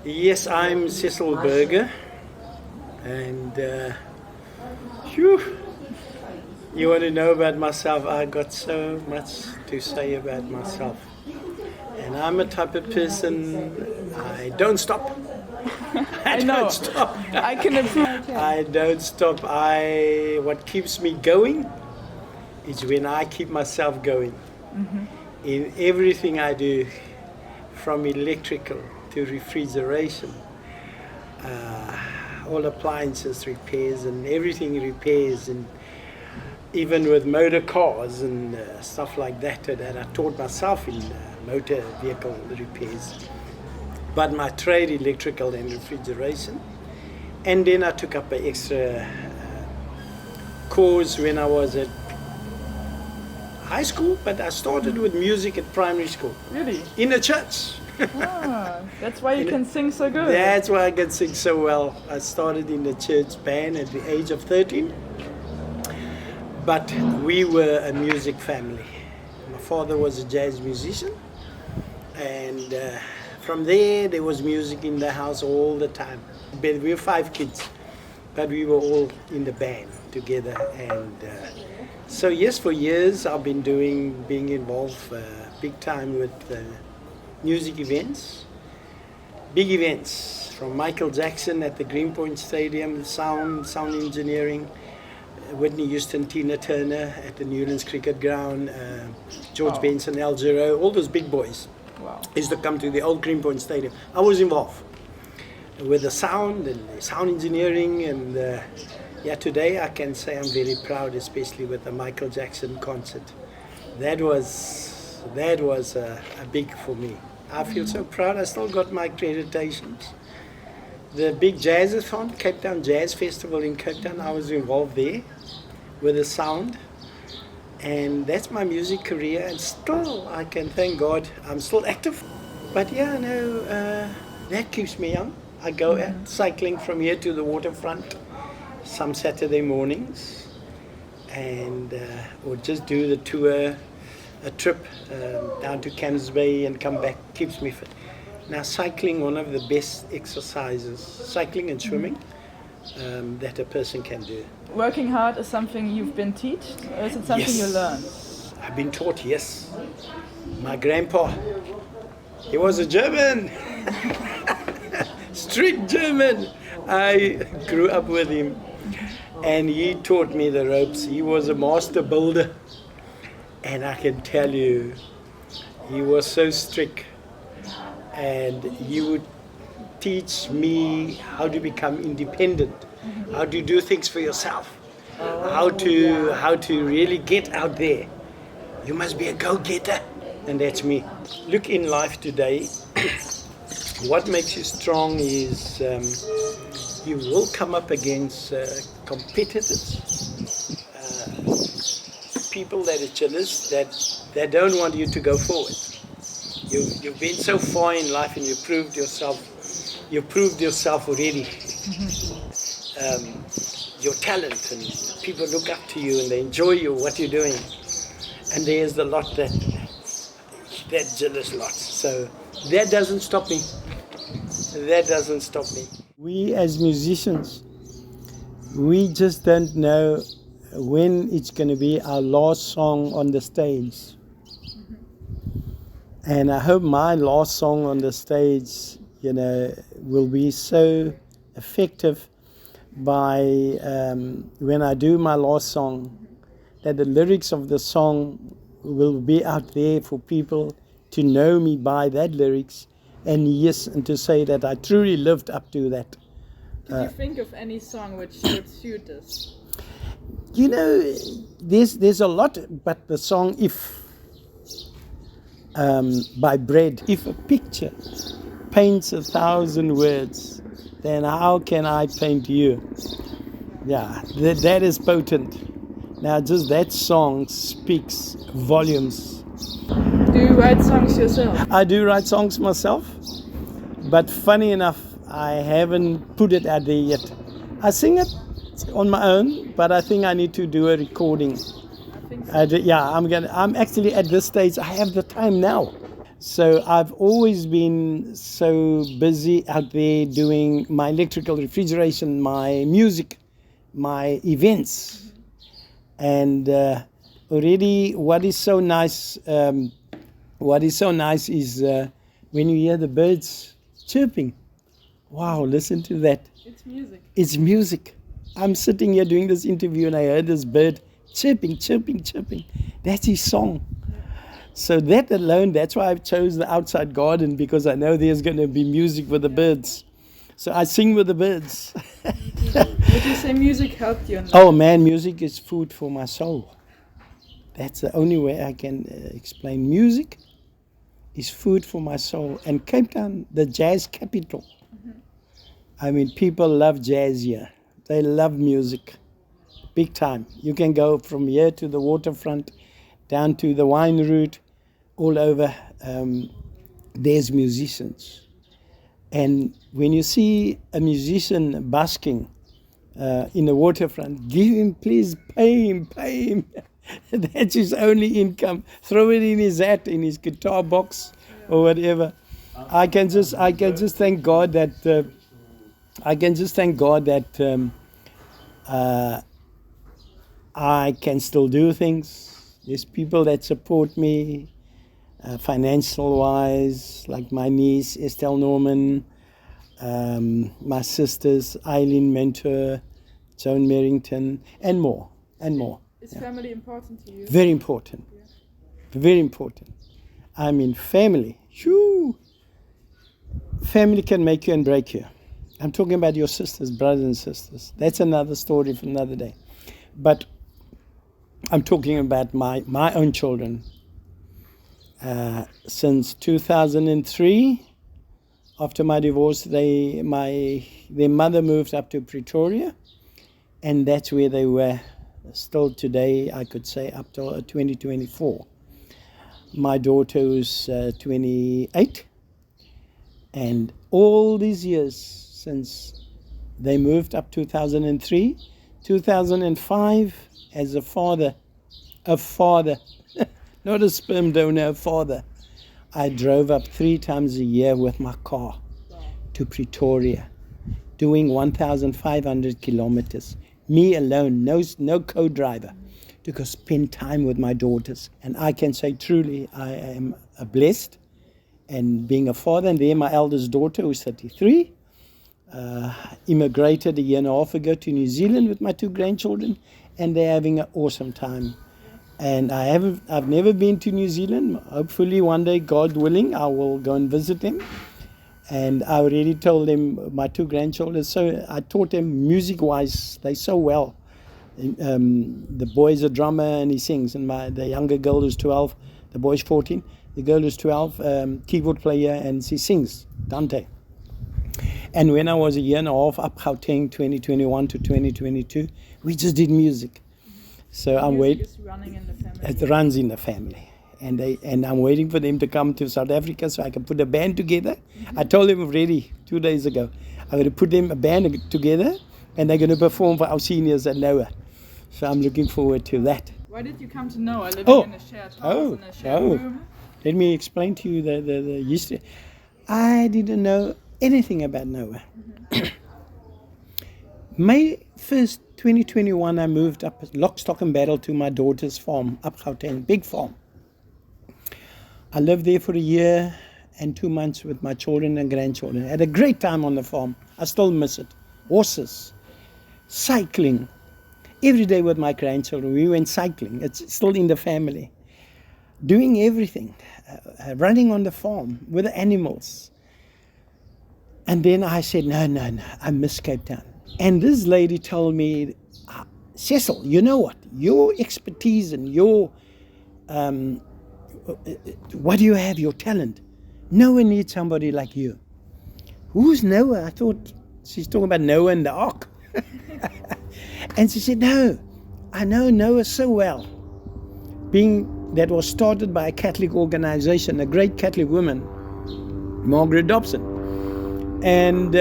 Yes, I'm Cecil and phew, you want to know about myself? I got so much to say about myself, and I'm a type of person. I don't stop. I know. Don't stop. I can approve. I don't stop. What keeps me going is when I keep myself going. In everything I do, from electrical to refrigeration, all appliances repairs and everything repairs, and even with motor cars and stuff like that, that I taught myself in motor vehicle repairs. But my trade, electrical and refrigeration. And then I took up an extra course when I was at high school, but I started with music at primary school. Really? In a church. That's why you can sing so good. That's why I can sing so well. I started in the church band at the age of 13. But we were a music family. My father was a jazz musician, and from there was music in the house all the time. But we were 5 kids, but we were all in the band together. And so yes, for years I've been being involved big time with music events, big events, from Michael Jackson at the Greenpoint Stadium, sound engineering, Whitney Houston, Tina Turner at the Newlands Cricket Ground, George Benson, Al Jarreau, all those big boys used to come to the old Greenpoint Stadium. I was involved with the sound and the sound engineering, and today I can say I'm very proud, especially with the Michael Jackson concert. That was a big for me. I feel so proud. I still got my accreditations. The big jazzathon, Capetown Jazz Festival in Capetown, I was involved there with the sound. And that's my music career, and still I can thank God I'm still active. But that keeps me young. I go out cycling from here to the waterfront some Saturday mornings, and or just do the tour, a trip down to Camps Bay and come back, keeps me fit. Now cycling, one of the best exercises, cycling and swimming, that a person can do. Working hard is something you've been taught, or is it something you learned? I've been taught, yes. My grandpa, he was a German, strict German. I grew up with him, and he taught me the ropes. He was a master builder, and I can tell you, he was so strict, and he would teach me how to become independent, how to do things for yourself, how to really get out there. You must be a go-getter, and that's me. Look, in life today, what makes you strong is you will come up against competitors, people that are jealous, that don't want you to go forward. You've been so far in life, and you proved yourself already. Your talent, and people look up to you and they enjoy what you're doing. And there's the lot that jealous lot. So that doesn't stop me. We as musicians, we just don't know when it's going to be our last song on the stage. And I hope my last song on the stage, will be so effective by when I do my last song, that the lyrics of the song will be out there for people to know me by that lyrics, and to say that I truly lived up to that. Did you think of any song which would suit this? There's a lot, but the song "If" by Bread. If a picture paints 1,000 words, then how can I paint you? Yeah, that is potent. Now, just that song speaks volumes. Do you write songs yourself? I do write songs myself, but funny enough, I haven't put it out there yet. I sing it on my own, but I think I need to do a recording. I think so. I'm actually at this stage, I have the time now. So I've always been so busy out there doing my electrical refrigeration, my music, my events. And already what is so nice is when you hear the birds chirping. Wow, listen to that. It's music. It's music. I'm sitting here doing this interview and I heard this bird chirping, chirping, chirping. That's his song. So that alone, that's why I chose the outside garden, because I know there's going to be music with the birds. So I sing with the birds. Would you say music helped you? Oh man, music is food for my soul. That's the only way I can explain. Music is food for my soul. And Cape Town, the jazz capital. I mean, people love jazz here. They love music. Big time. You can go from here to the waterfront, down to the wine route, all over. There's musicians. And when you see a musician busking in the waterfront, give him, please, pay him. That's his only income. Throw it in his hat, in his guitar box, or whatever. I can just thank God that I can still do things. There's people that support me, financial wise, like my niece Estelle Norman, my sisters Eileen Mentor, Joan Merrington, and more. Is family important to you? Very important. Very important. I mean, family. Shoo. Family can make you and break you. I'm talking about your sisters, brothers and sisters. That's another story for another day. But I'm talking about my own children. Since 2003, after my divorce, their mother moved up to Pretoria, and that's where they were. Still today, I could say up to 2024. My daughter is 28, and all these years since they moved up 2003, 2005, as a father, not a sperm donor, a father, I drove up 3 times a year with my car to Pretoria, doing 1,500 kilometers. Me alone, no co-driver, to go spend time with my daughters. And I can say truly, I am blessed. And being a father, and there my eldest daughter, who's 33, immigrated a year and a half ago to New Zealand with my 2 grandchildren, and they're having an awesome time. And I've never been to New Zealand. Hopefully one day, God willing, I will go and visit them. And I already told them, my 2 grandchildren, so I taught them music-wise, they so well. The boy's a drummer and he sings, and the younger girl who's 12, the boy's 14, the girl who's 12, keyboard player, and she sings, Dante. And when I was a year and a half up Gauteng, 2021 to 2022, we just did music. So I'm waiting. Music is running in the family. It runs in the family. And I'm waiting for them to come to South Africa so I can put a band together. I told them already 2 days ago, I'm going to put them a band together, and they're going to perform for our seniors at Noah. So I'm looking forward to that. Why did you come to Noah, living in a shared house, in a shared room? Let me explain to you the history. I didn't know anything about Noah. May 1st, 2021, I moved up lock, stock and barrel to my daughter's farm, up Gauteng, big farm. I lived there for a year and 2 months with my children and grandchildren. I had a great time on the farm. I still miss it. Horses, cycling. Every day with my grandchildren, we went cycling. It's still in the family. Doing everything. Running on the farm with the animals. And then I said, no, I miss Cape Town. And this lady told me, Cecil, you know what? Your expertise and your... what do you have? Your talent. Noah needs somebody like you. Who's Noah? I thought she's talking about Noah and the ark. And she said, no, I know Noah so well. Being that was started by a Catholic organization, a great Catholic woman, Margaret Dobson. And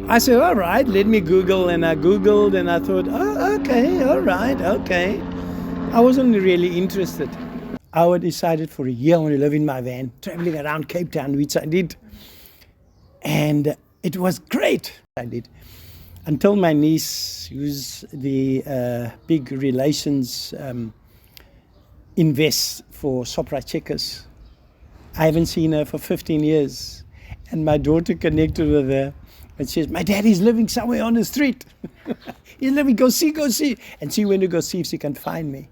I said, all right, let me Google. And I Googled and I thought, oh, okay, all right, okay. I wasn't really interested. I decided for a year I want to live in my van, traveling around Capetown, which I did. And it was great. I did. Until my niece, who's the big relations invests for Shoprite Checkers. I haven't seen her for 15 years. And my daughter connected with her and says, my daddy's living somewhere on the street. He's living, go see. And she went to go see if she can find me.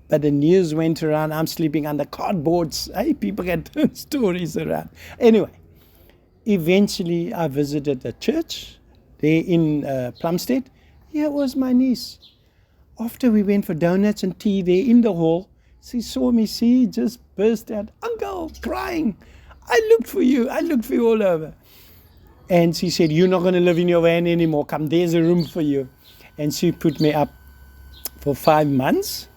But the news went around, I'm sleeping under cardboards. Hey, people get stories around. Anyway, eventually I visited a church there in Plumstead. Here was my niece. After we went for donuts and tea there in the hall, she saw me, she just burst out, Uncle, crying. I looked for you all over. And she said, you're not going to live in your van anymore. Come, there's a room for you. And she put me up for 5 months.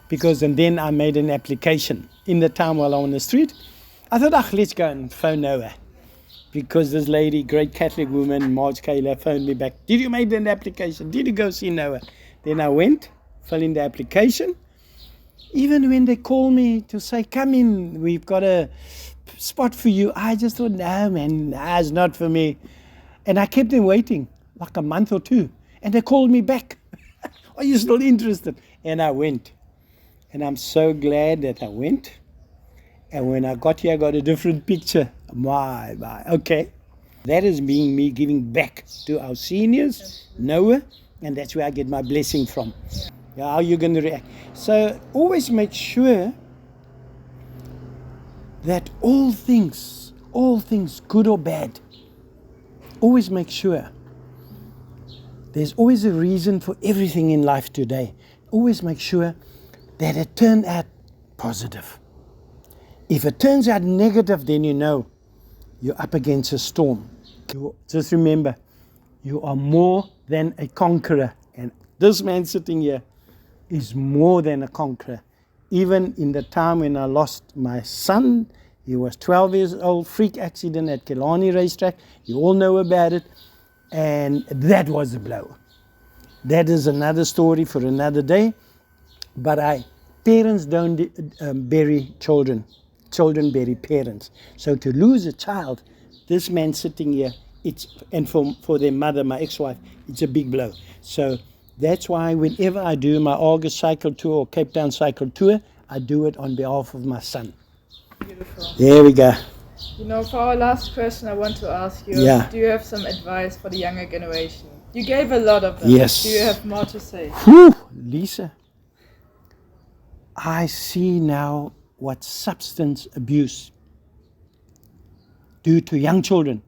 And then I made an application in the town while I'm on the street. I thought, let's go and phone Noah. Because this lady, great Catholic woman, Marge Kayla, phoned me back. Did you make an application? Did you go see Noah? Then I went, filled in the application. Even when they called me to say, come in, we've got a spot for you, I just thought, no, man, it's not for me. And I kept them waiting, like a month or two. And they called me back. Are you still interested? And I went. And I'm so glad that I went. And when I got here, I got a different picture. My. Okay. That is being me giving back to our seniors, Noah, and that's where I get my blessing from. Yeah, how are you going to react? So always make sure that all things, good or bad, always make sure. There's always a reason for everything in life today. Always make sure that it turned out positive. If it turns out negative, then you know you're up against a storm. Just remember, you are more than a conqueror. And this man sitting here is more than a conqueror. Even in the time when I lost my son, he was 12 years old, freak accident at Killarney racetrack. You all know about it. And that was a blow. That is another story for another day. But parents don't bury children. Children bury parents. So to lose a child, this man sitting here, and for their mother, my ex-wife, it's a big blow. So that's why whenever I do my August cycle tour or Cape Town cycle tour, I do it on behalf of my son. Beautiful. There we go. You know, for our last question, I want to ask you, do you have some advice for the younger generation? You gave a lot of them. Yes. Do you have more to say? Whew, Lisa, I see now what substance abuse do to young children,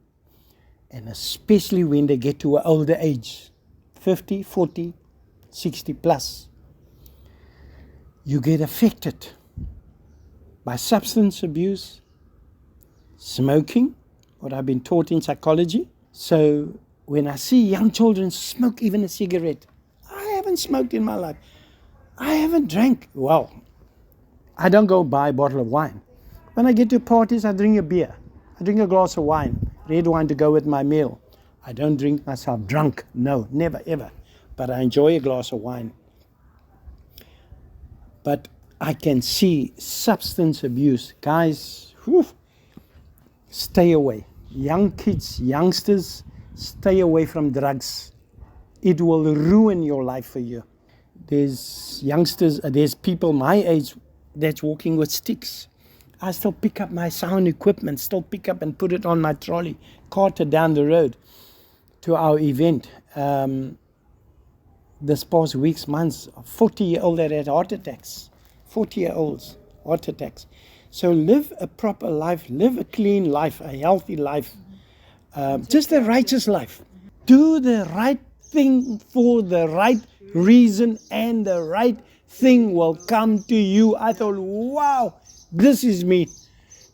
and especially when they get to an older age, 50, 40, 60 plus. You get affected by substance abuse, smoking, what I've been taught in psychology. So when I see young children smoke even a cigarette, I haven't smoked in my life. I haven't drank. Well, I don't go buy a bottle of wine. When I get to parties, I drink a beer. I drink a glass of wine, red wine to go with my meal. I don't drink myself drunk. No, never, ever. But I enjoy a glass of wine. But I can see substance abuse. Guys, stay away. Young kids, youngsters, stay away from drugs. It will ruin your life for you. There's youngsters, there's people my age that's walking with sticks. I still pick up my sound equipment, still pick up and put it on my trolley, cart it down the road to our event. This past weeks, months, 40-year-old that had heart attacks. 40-year-olds, heart attacks. So live a proper life, live a clean life, a healthy life, just a righteous life. Do the right thing for the right reason, and the right thing will come to you. I thought, wow, this is me.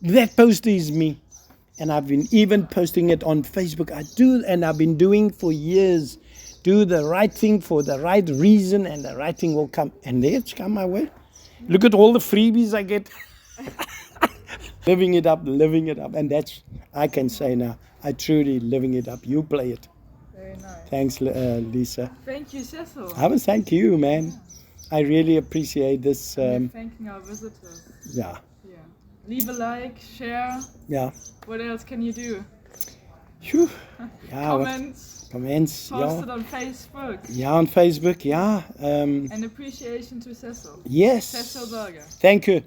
That poster is me. And I've been even posting it on Facebook. I do, and I've been doing for years. Do the right thing for the right reason, and the right thing will come. And there it's come my way. Look at all the freebies I get. Living it up. And that's, I can say now, I truly living it up. You play it. Very nice. Thanks, Lisa. Thank you, Cecil. I was thank you, man. I really appreciate this. We're thanking our visitors. Yeah. Yeah. Leave a like, share. Yeah. What else can you do? Phew. Ja, Comments. Comments. Post it on Facebook. Ja, on Facebook. Ja. And appreciation to Cecil. Yes. Cecil Burger. Thank you.